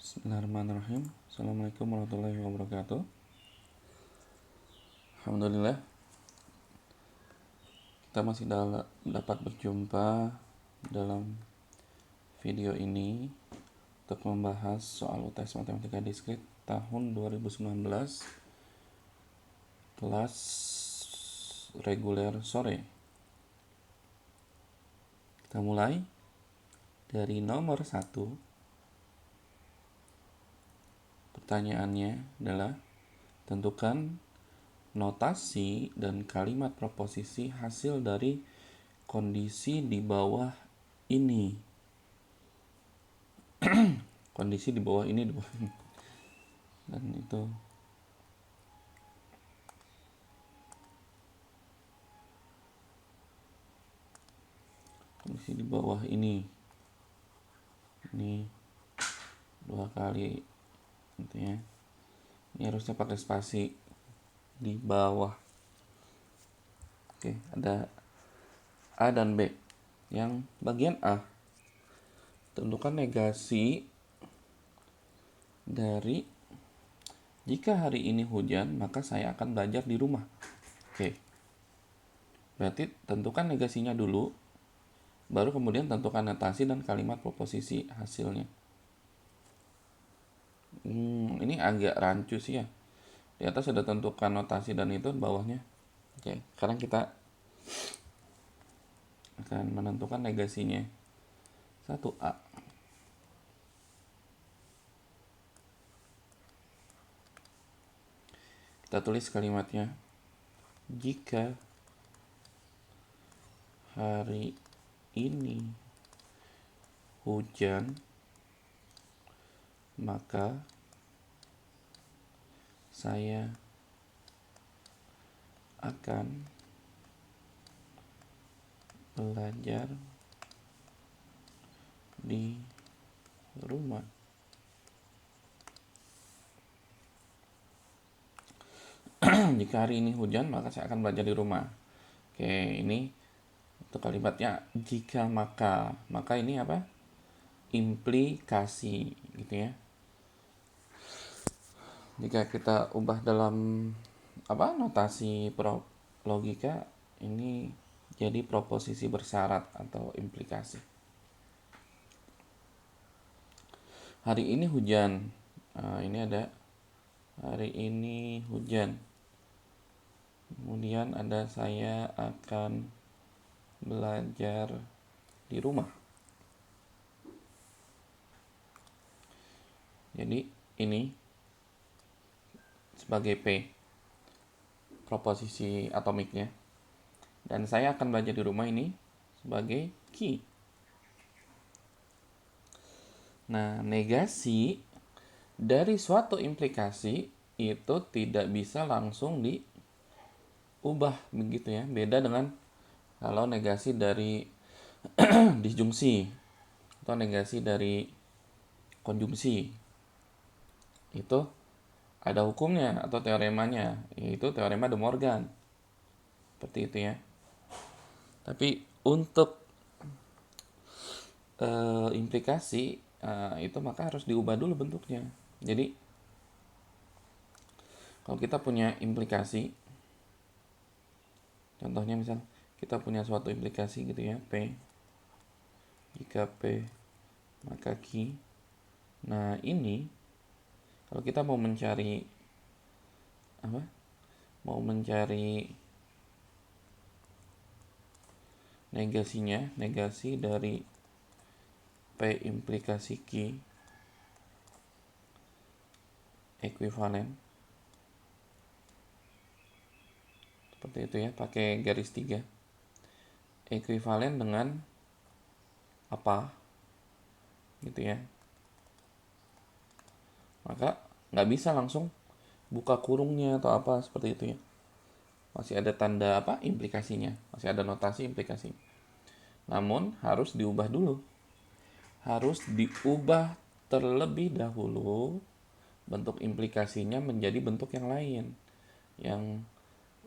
Bismillahirrahmanirrahim. Assalamualaikum warahmatullahi wabarakatuh. Alhamdulillah, kita masih dapat berjumpa dalam video ini untuk membahas soal UTS Matematika Diskrit tahun 2019 kelas reguler sore. Kita mulai dari nomor 1. Pertanyaannya adalah tentukan notasi dan kalimat proposisi hasil dari kondisi di bawah ini. Kondisi di bawah ini dan itu kondisi di bawah ini 2 kali gitu ya. Ini harusnya pakai spasi di bawah. Oke, ada A dan B. Yang bagian A, tentukan negasi dari jika hari ini hujan, maka saya akan belajar di rumah. Oke. Berarti tentukan negasinya dulu, baru kemudian tentukan notasi dan kalimat proposisi hasilnya. Ini agak rancu sih ya. Di atas sudah tentukan notasi dan itu di bawahnya. Oke, sekarang kita akan menentukan negasinya. 1A. Kita tulis kalimatnya. Jika hari ini hujan, maka saya akan belajar di rumah. Jika hari ini hujan, maka saya akan belajar di rumah. Oke, ini untuk kalimatnya jika maka. Maka ini apa? Implikasi gitu ya. Jika kita ubah dalam notasi logika, ini jadi proposisi bersyarat atau implikasi. Hari ini hujan. Ini ada hari ini hujan. Kemudian ada saya akan belajar di rumah. Jadi ini sebagai P, proposisi atomiknya. Dan saya akan belajar di rumah ini sebagai Q. Nah, negasi dari suatu implikasi itu tidak bisa langsung diubah begitu ya. Beda dengan kalau negasi dari disjungsi atau negasi dari konjungsi. Itu ada hukumnya atau teoremanya, yaitu teorema De Morgan. Seperti itu ya. Tapi untuk implikasi itu maka harus diubah dulu bentuknya. Jadi kalau kita punya implikasi, contohnya misal kita punya suatu implikasi gitu ya, P. Jika P maka Q. Nah ini kalau kita mau mencari mau mencari negasinya, negasi dari P implikasi Q ekuivalen seperti itu ya, pakai garis 3. Ekuivalen dengan apa gitu ya. Maka nggak bisa langsung buka kurungnya atau apa seperti itu ya. Masih ada tanda implikasinya, masih ada notasi implikasi. Namun harus diubah dulu. Harus diubah terlebih dahulu bentuk implikasinya menjadi bentuk yang lain. Yang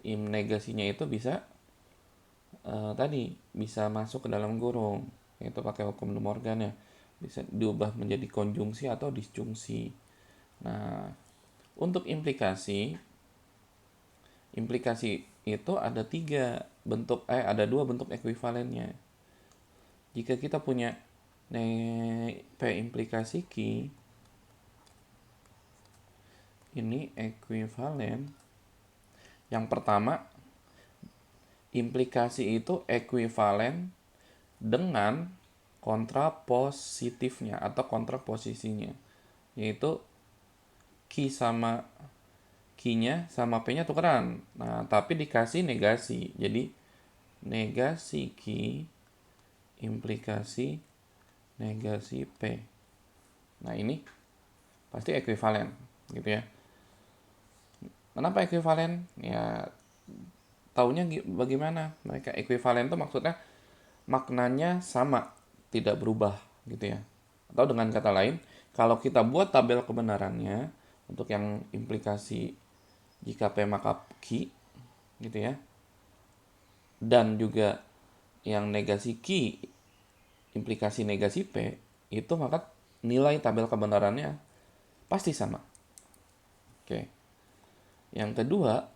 negasinya itu bisa tadi bisa masuk ke dalam kurung, yaitu pakai hukum De Morgan ya. bisa diubah menjadi konjungsi atau disjungsi. Nah, untuk implikasi itu ada dua bentuk ekuivalennya. Jika kita punya P implikasi Q, ini ekuivalen. Yang pertama, implikasi itu ekuivalen dengan kontrapositifnya atau kontraposisinya, yaitu Q-nya sama P-nya tukeran. Nah, tapi dikasih negasi. Jadi negasi Q implikasi negasi P. Nah, ini pasti ekuivalen gitu ya. Kenapa ekuivalen? Ya, taunya bagaimana? Mereka ekuivalen itu maksudnya maknanya sama, tidak berubah gitu ya. Atau dengan kata lain, kalau kita buat tabel kebenarannya untuk yang implikasi jika P maka Q gitu ya. Dan juga yang negasi Q implikasi negasi P, itu maka nilai tabel kebenarannya pasti sama. Oke. Yang kedua,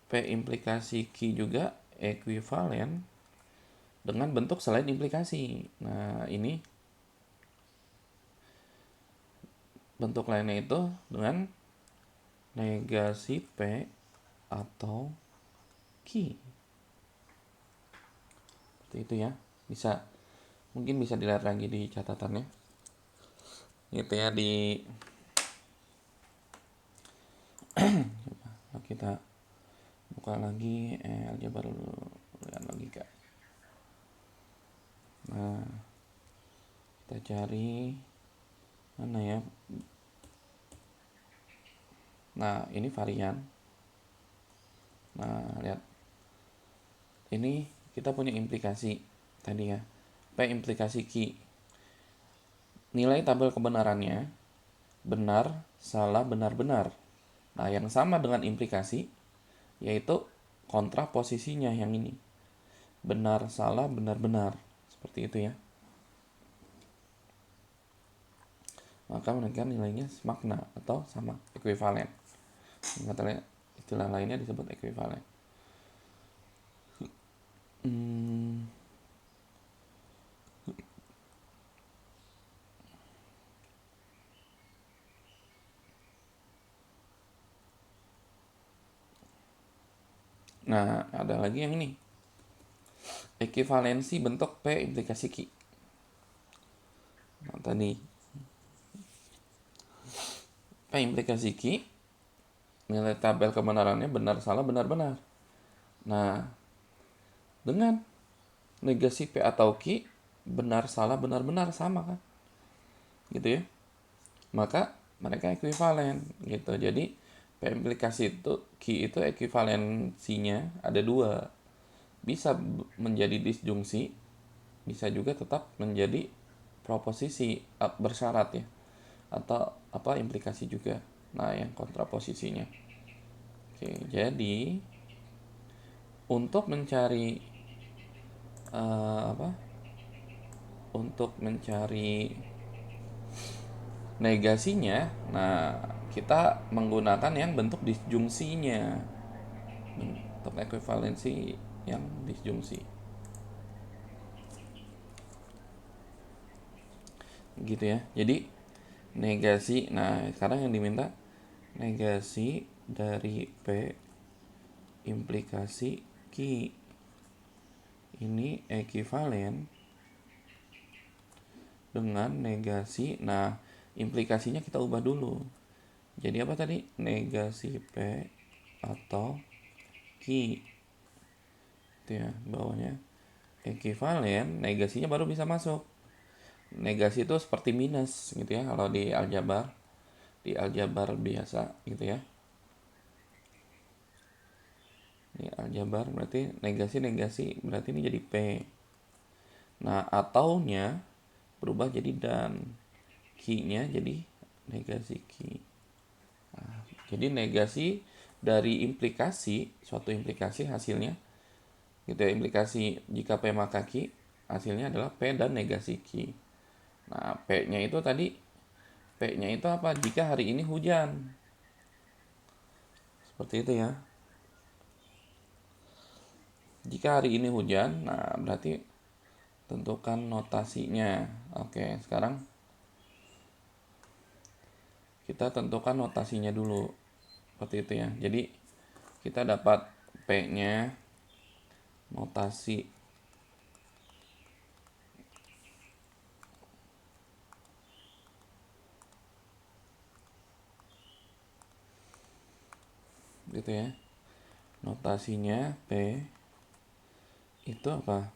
P implikasi Q juga ekuivalen dengan bentuk selain implikasi. Nah, ini bentuk lainnya itu dengan negasi P atau Q. Seperti itu ya. Mungkin bisa dilihat lagi di catatannya. Gitu ya, kita buka lagi aljabar dengan logika. Nah, kita cari mana ya? Nah, ini varian. Nah, lihat. Ini kita punya implikasi tadi ya. P implikasi Q. Nilai tabel kebenarannya benar, salah, benar-benar. Nah, yang sama dengan implikasi yaitu kontraposisinya yang ini. Benar, salah, benar-benar. Seperti itu ya. Maka mereka nilainya semakna atau sama, ekuivalen. Istilah lainnya disebut ekuivalen. Nah, ada lagi yang ini. Ekivalensi bentuk P implikasi Q. Nah, tadi P implikasi Q, nilai tabel kebenarannya benar, salah, benar-benar. Nah, dengan negasi P atau Q, benar, salah, benar-benar sama kan? Gitu ya. Maka mereka ekuivalen gitu. Jadi P implikasi itu Q itu ekuivalensinya ada dua. Bisa menjadi disjungsi, bisa juga tetap menjadi proposisi bersyarat ya. Atau implikasi juga. Nah, yang kontraposisinya. Oke, jadi untuk mencari uh, untuk mencari negasinya, nah kita menggunakan yang bentuk disjungsinya, bentuk ekuivalensi yang disjungsi, gitu ya. Jadi negasi, nah sekarang yang diminta negasi dari P implikasi Q ini ekuivalen dengan negasi. Nah, implikasinya kita ubah dulu. Jadi apa tadi? Negasi P atau Q. Itu ya, bawahnya ekuivalen, negasinya baru bisa masuk. Negasi itu seperti minus gitu ya kalau di aljabar. Di aljabar biasa gitu ya. Di aljabar berarti negasi berarti ini jadi P. Nah, ataunya berubah jadi dan. Q-nya jadi negasi Q. Nah, jadi negasi dari implikasi, suatu implikasi hasilnya gitu ya, implikasi jika P maka Q, hasilnya adalah P dan negasi Q. Nah, P-nya itu tadi, P-nya itu apa? Jika hari ini hujan. Seperti itu ya. Jika hari ini hujan, nah berarti tentukan notasinya. Oke, sekarang kita tentukan notasinya dulu. Seperti itu ya. Jadi kita dapat P-nya, notasi gitu ya. Notasinya P itu apa?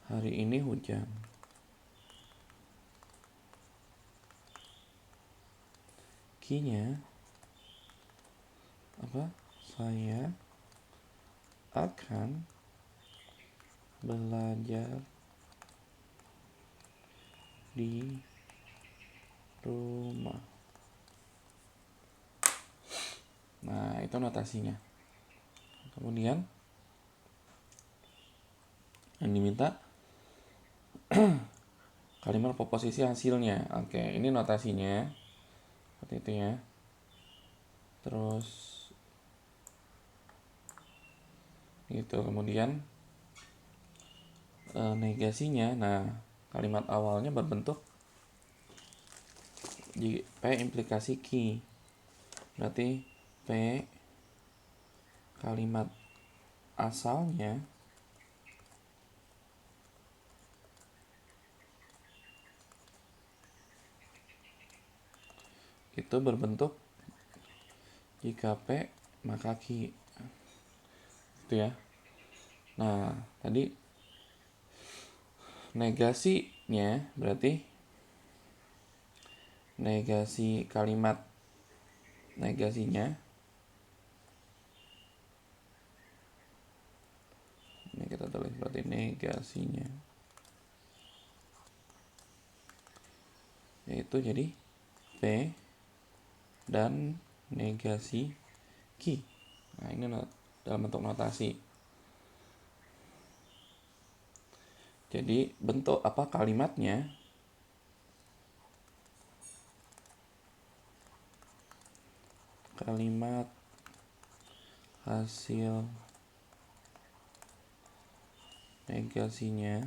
Hari ini hujan. Q-nya apa? Saya akan belajar di rumah. Nah, itu notasinya. Kemudian yang diminta kalimat proposisi hasilnya. Oke, ini notasinya. Seperti itu ya. Terus gitu. Kemudian negasinya. Nah, kalimat awalnya berbentuk P implikasi Q. Berarti P kalimat asalnya itu berbentuk jika P maka Q. Itu ya. Nah, tadi negasinya berarti negasi kalimat negasinya. Ini kita tulis berarti negasinya. Yaitu jadi P dan negasi Q. Nah, ini dalam bentuk notasi. Jadi bentuk apa kalimatnya? Kalimat hasil negasinya.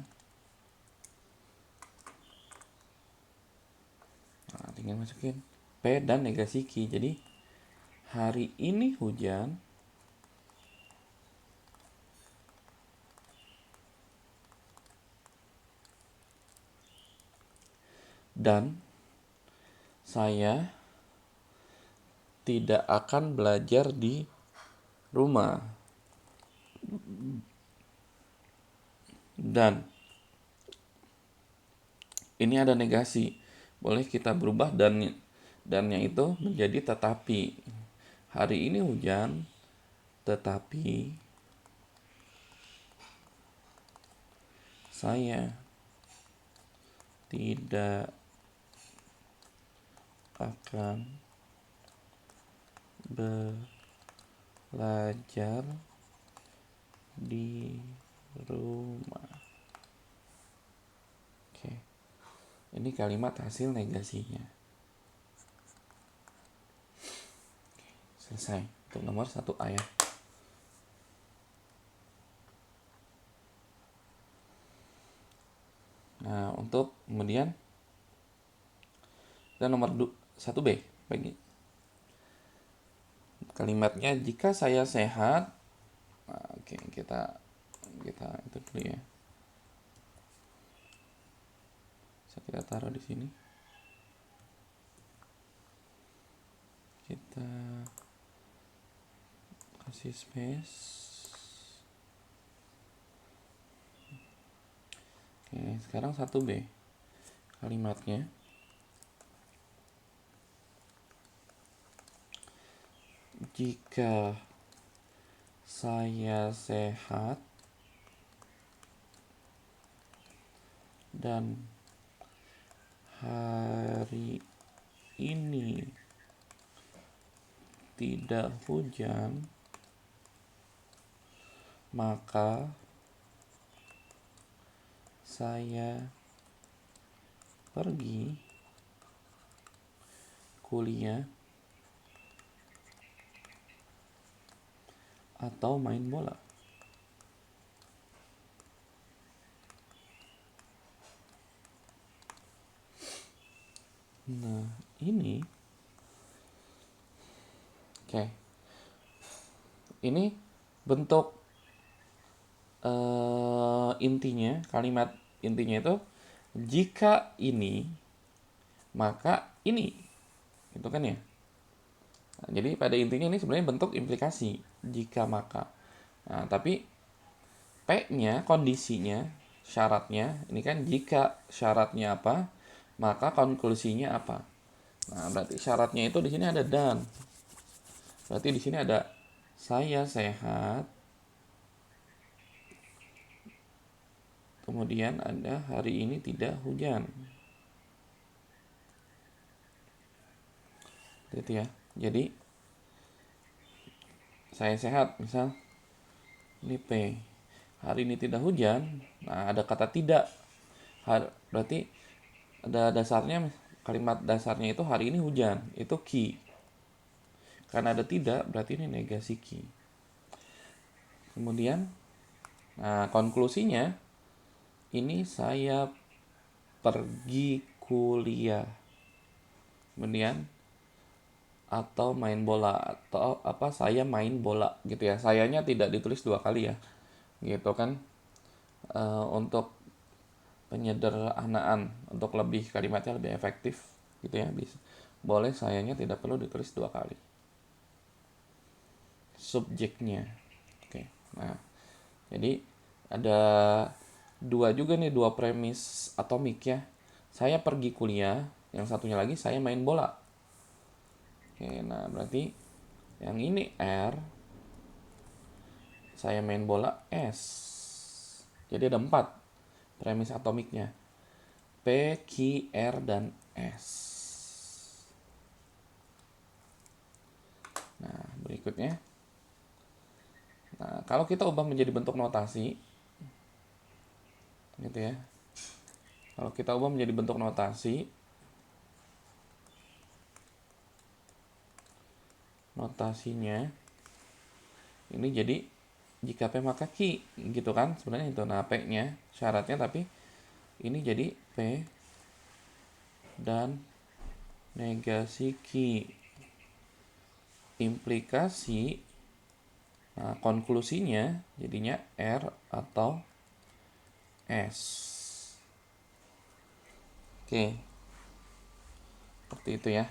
Nah, tinggal masukin P dan negasi Q. Jadi hari ini hujan. Dan saya tidak akan belajar di rumah. Dan ini ada negasi. Boleh kita berubah dannya itu menjadi tetapi. Hari ini hujan, tetapi saya tidak akan belajar di rumah. Oke. Ini kalimat hasil negasinya. Selesai. Untuk nomor 1A ya. Nah, untuk kemudian dan nomor 1B bagi kalimatnya jika saya sehat. Nah, oke, kita itu dulu ya. Kita taruh di sini. Kita kasih space. Oke, sekarang 1B kalimatnya. Jika saya sehat dan hari ini tidak hujan, maka saya pergi kuliah atau main bola. Nah, ini oke. Ini bentuk intinya, kalimat intinya itu jika ini maka ini. Itu kan ya. Nah, jadi pada intinya ini sebenarnya bentuk implikasi jika maka. Nah, tapi P-nya kondisinya, syaratnya, ini kan jika syaratnya apa, maka konklusinya apa. Nah, berarti syaratnya itu di sini ada dan. Berarti di sini ada saya sehat. Kemudian ada hari ini tidak hujan. Gitu ya. Jadi saya sehat, misal ini P. Hari ini tidak hujan. Nah, ada kata tidak. Berarti ada dasarnya, kalimat dasarnya itu hari ini hujan. Itu ki. Karena ada tidak, berarti ini negasi ki. Kemudian, nah konklusinya, ini saya pergi kuliah. Kemudian, atau main bola. Atau apa, saya main bola. Gitu ya. Sayanya tidak ditulis dua kali ya. Gitu kan. Untuk penyederhanaan, untuk lebih kalimatnya lebih efektif. Gitu ya. Bisa. Boleh sayanya tidak perlu ditulis dua kali. Subjeknya. Oke. Nah, jadi ada dua premis atomik ya. Saya pergi kuliah, yang satunya lagi saya main bola. Oke, nah berarti yang ini R, saya main bola S. Jadi ada 4 premis atomiknya. P, Q, R, dan S. Nah, berikutnya. Nah, kalau kita ubah menjadi bentuk notasi, gitu ya. Kalau kita ubah menjadi bentuk notasi, notasinya ini jadi jika P maka Q, gitu kan sebenarnya itu. Nah, P-nya syaratnya, tapi ini jadi P dan negasi Q. Implikasi, nah konklusinya jadinya R atau S. Oke, seperti itu ya.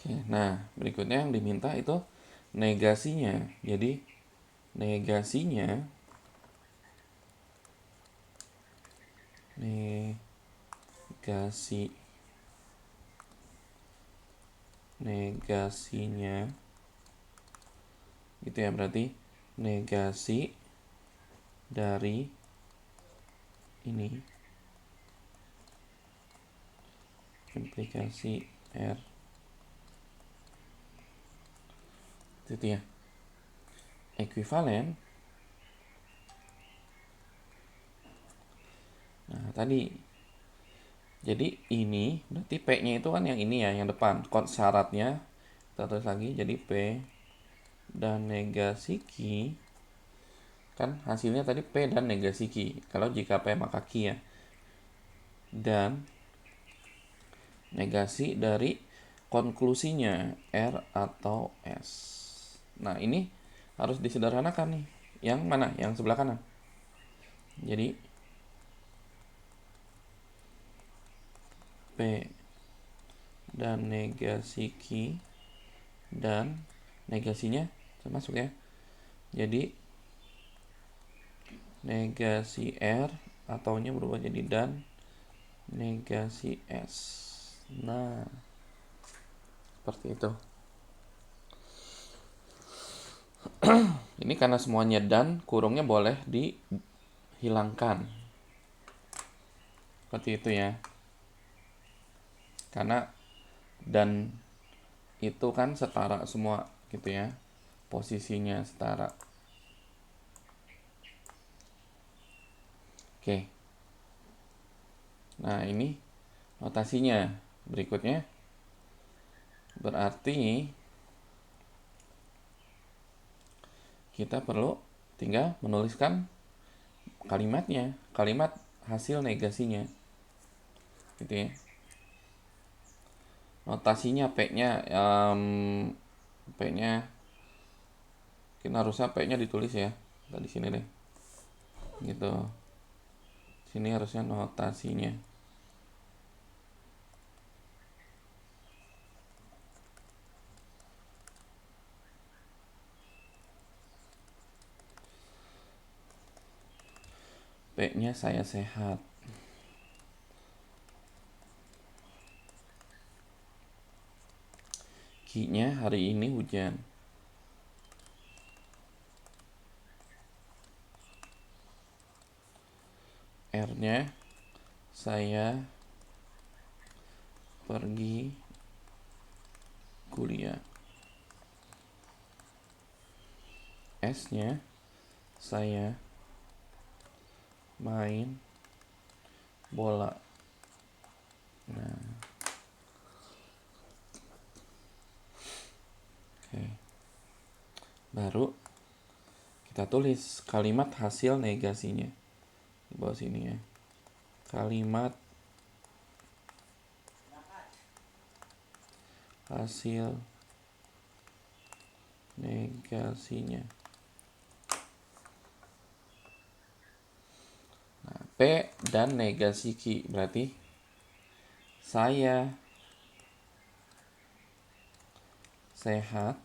Oke, nah berikutnya yang diminta itu negasinya. Jadi negasinya, negasinya gitu ya, berarti negasi dari ini implikasi R itu ya, ekuivalen. Nah tadi jadi ini berarti P-nya itu kan yang ini ya, yang depan. Syaratnya kita tulis lagi jadi P dan negasi Q, kan hasilnya tadi P dan negasi Q. Kalau jika P maka Q ya. Dan negasi dari konklusinya R atau S. Nah, ini harus disederhanakan nih. Yang mana? Yang sebelah kanan. Jadi P dan negasi Q dan negasinya termasuk ya. Jadi negasi R ataunya berubah jadi dan negasi S. Nah, seperti itu. Ini karena semuanya dan, kurungnya boleh hilangkan. Seperti itu ya. Karena dan itu kan setara semua gitu ya. Posisinya setara. Oke. Nah, ini notasinya. Berikutnya berarti kita perlu tinggal menuliskan kalimatnya, kalimat hasil negasinya. Gitu ya. Notasinya P-nya P-nya kita harusnya P-nya ditulis ya. Di sini deh. Gitu. Sini harusnya notasinya. P-nya saya sehat. Q-nya hari ini hujan. R-nya saya pergi kuliah. S-nya saya main bola. Nah, oke. Baru kita tulis kalimat hasil negasinya di bawah sini ya. Kalimat hasil negasinya. Nah, P dan negasi Q berarti saya sehat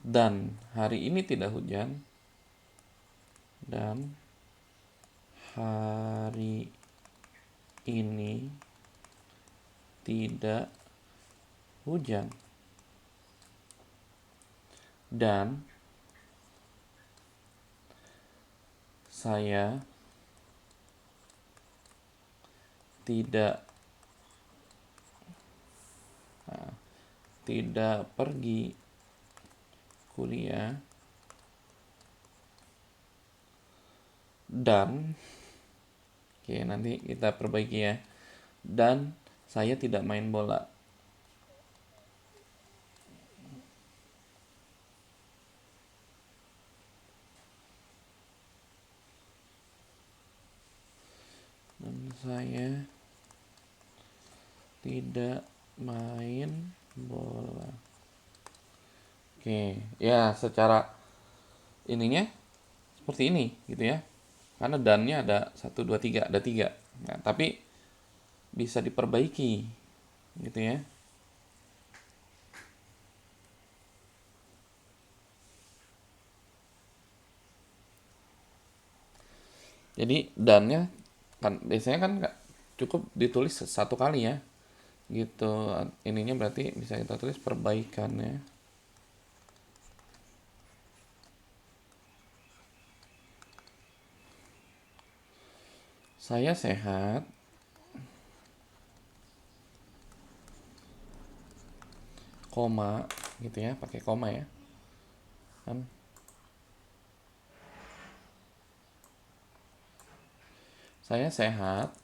dan hari ini tidak hujan. Dan hari ini tidak hujan. Dan saya tidak pergi kuliah. Dan oke, nanti kita perbaiki ya. Dan saya tidak main bola. Dan saya tidak main bola. Oke, ya secara ininya seperti ini gitu ya. Karena dannya ada 1, 2, 3, ada 3. Nah, tapi bisa diperbaiki gitu ya. Jadi dannya kan biasanya kan nggak cukup ditulis satu kali ya. Gitu. Ininya berarti bisa kita tulis perbaikannya. Saya sehat koma gitu ya, pakai koma ya kan. Saya sehat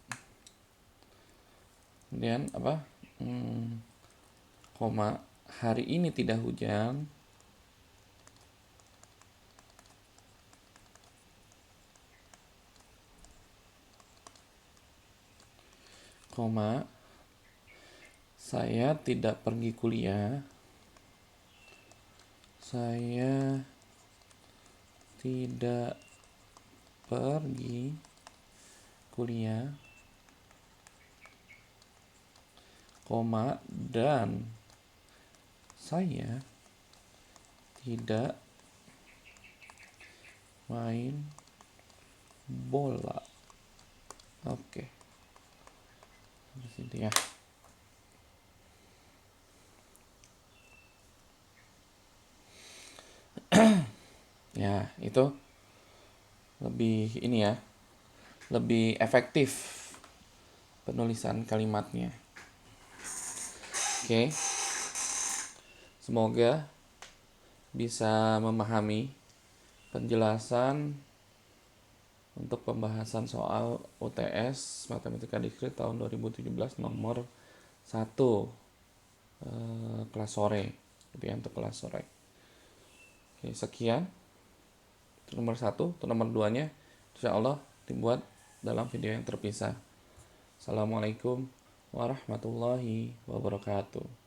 kemudian apa koma hari ini tidak hujan koma saya tidak pergi kuliah. Saya tidak pergi kuliah koma dan saya tidak main bola. Oke. Di sini ya. Ya, itu lebih ini ya, lebih efektif penulisan kalimatnya. Oke, semoga bisa memahami penjelasan untuk pembahasan soal UTS Matematika Diskrit tahun 2017 nomor 1 kelas sore, gitu ya, untuk kelas sore. Oke, sekian untuk nomor 1. Untuk nomor 2-nya insya Allah dibuat dalam video yang terpisah. Assalamualaikum warahmatullahi wabarakatuh.